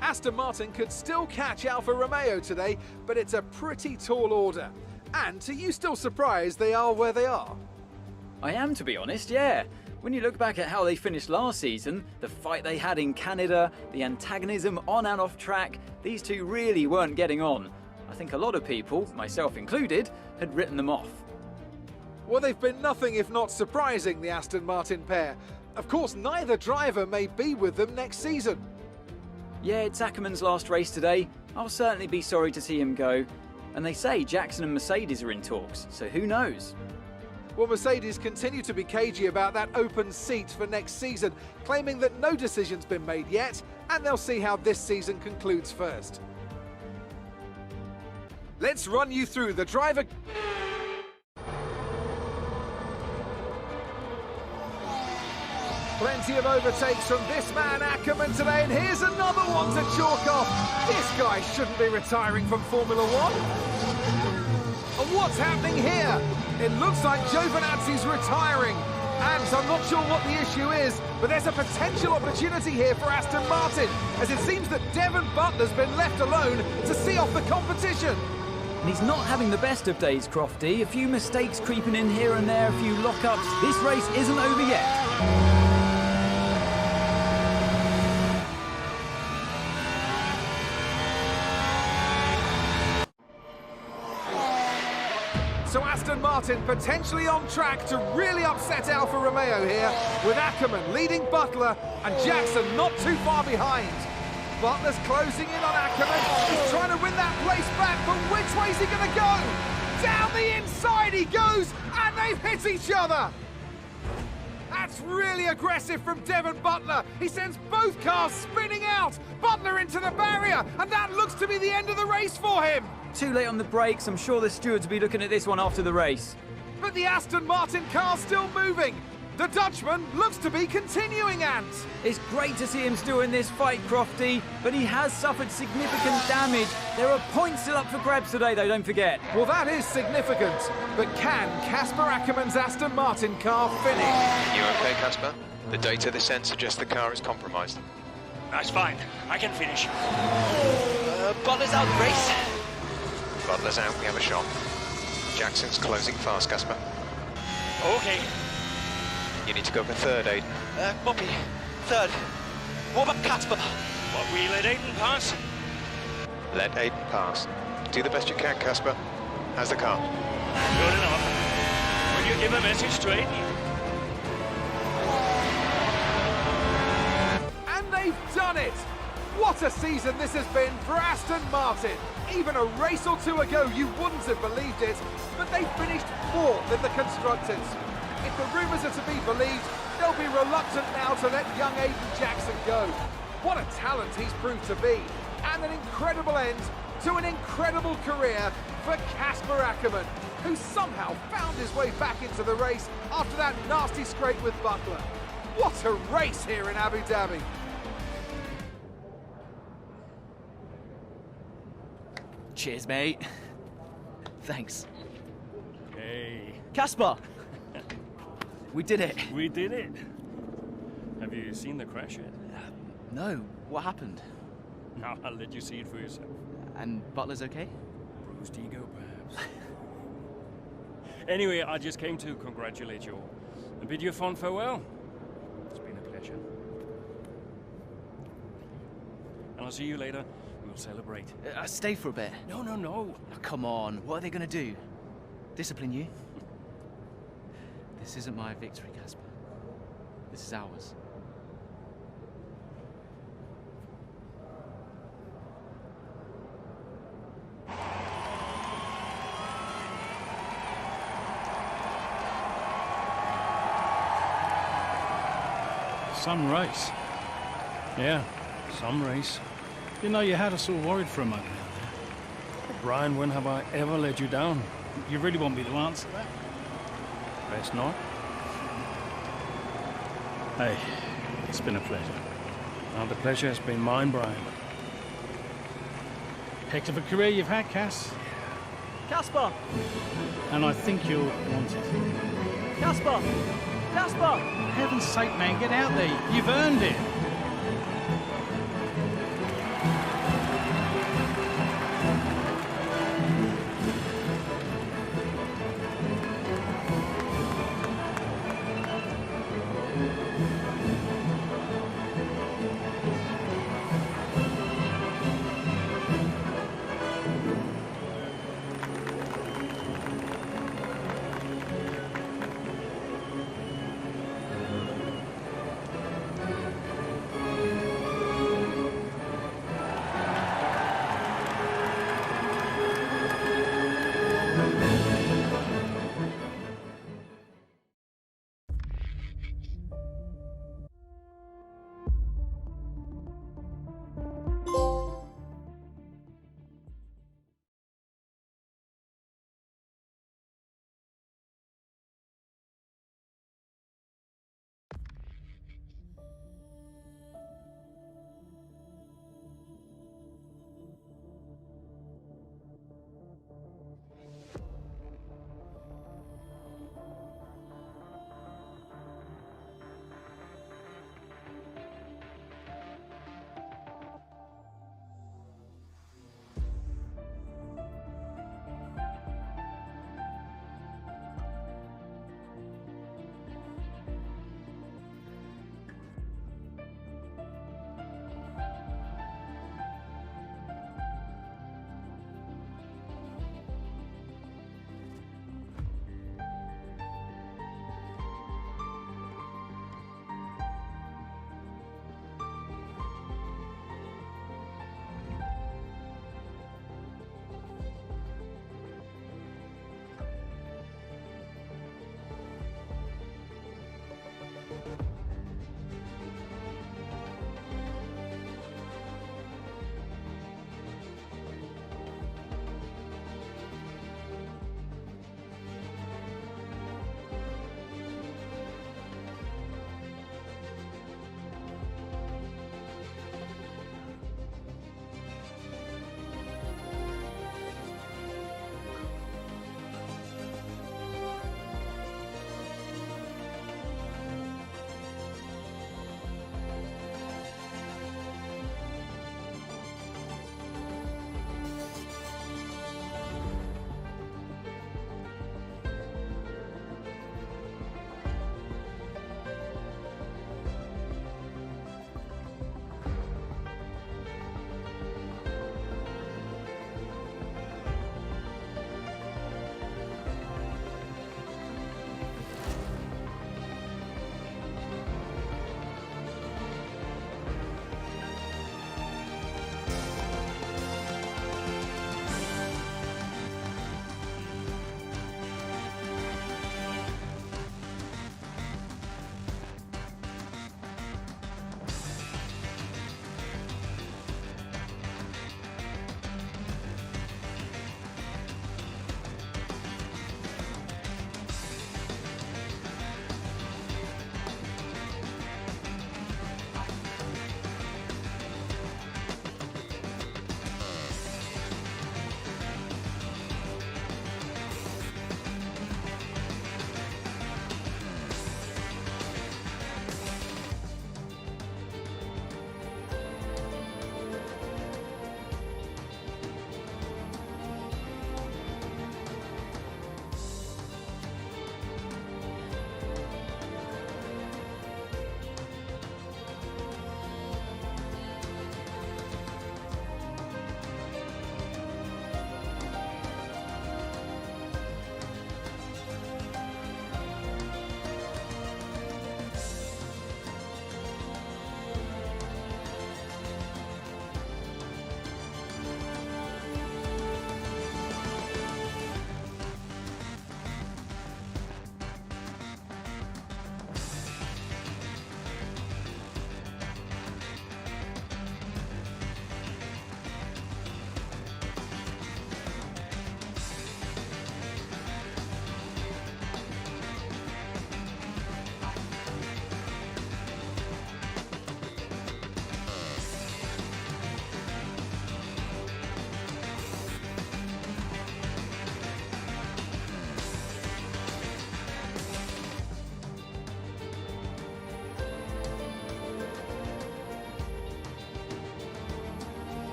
Aston Martin could still catch Alfa Romeo today, but it's a pretty tall order. And are you still surprised they are where they are? I am, to be honest, yeah. When you look back at how they finished last season, the fight they had in Canada, the antagonism on and off track, these two really weren't getting on. I think a lot of people, myself included, had written them off. Well, they've been nothing if not surprising, the Aston Martin pair. Of course, neither driver may be with them next season. Yeah, it's Ackerman's last race today. I'll certainly be sorry to see him go. And they say Jackson and Mercedes are in talks, so who knows? Well, Mercedes continue to be cagey about that open seat for next season, claiming that no decision's been made yet, and they'll see how this season concludes first. Let's run you through the driver... Plenty of overtakes from this man Ackerman today, and here's another one to chalk off. This guy shouldn't be retiring from Formula One. And what's happening here? It looks like Giovinazzi's retiring. And I'm not sure what the issue is, but there's a potential opportunity here for Aston Martin, as it seems that Devon Butler's been left alone to see off the competition. And he's not having the best of days, Crofty. A few mistakes creeping in here and there, a few lockups. This race isn't over yet. So Aston Martin potentially on track to really upset Alfa Romeo here, with Ackerman leading Butler and Jackson not too far behind. Butler's closing in on Ackerman. He's trying to win that place back, but which way's he going to go? Down the inside he goes, and they've hit each other. That's really aggressive from Devon Butler. He sends both cars spinning out. Butler into the barrier, and that looks to be the end of the race for him. Too late on the brakes. I'm sure the stewards will be looking at this one after the race. But the Aston Martin car's still moving. The Dutchman looks to be continuing, Ant. It's great to see him still in this fight, Crofty, but he has suffered significant damage. There are points still up for grabs today, though, don't forget. Well, that is significant. But can Casper Ackerman's Aston Martin car finish? You okay, Casper? The data this end suggests the car is compromised. That's fine. I can finish. Butler's out of the race. Butler's out, we have a shot. Jackson's closing fast, Casper. Okay. You need to go for third, Aiden. Copy. Third. What about Casper? What, we let Aiden pass? Let Aiden pass. Do the best you can, Casper. How's the car? Good enough. Will you give a message to Aiden? And they've done it! What a season this has been for Aston Martin. Even a race or two ago, you wouldn't have believed it, but they finished fourth in the Constructors. If the rumours are to be believed, they'll be reluctant now to let young Aiden Jackson go. What a talent he's proved to be, and an incredible end to an incredible career for Casper Ackerman, who somehow found his way back into the race after that nasty scrape with Butler. What a race here in Abu Dhabi. Cheers, mate. Thanks. Hey. Casper! We did it. We did it. Have you seen the crash yet? No. What happened? No, I'll let you see it for yourself. And Butler's okay? Bruised ego, perhaps. Anyway, I just came to congratulate you all and bid you a fond farewell. It's been a pleasure. And I'll see you later. We'll celebrate. Stay for a bit. No. Oh, come on. What are they going to do? Discipline you? This isn't my victory, Casper. This is ours. Some race. Yeah, some race. You know, you had us all worried for a moment out there. Brian, when have I ever let you down? You really want me to answer that? Best not. Hey, it's been a pleasure. Now the pleasure has been mine, Brian. Heck of a career you've had, Cass. Casper! And I think you'll want it. Casper! Casper! For heaven's sake, man, get out there. You've earned it.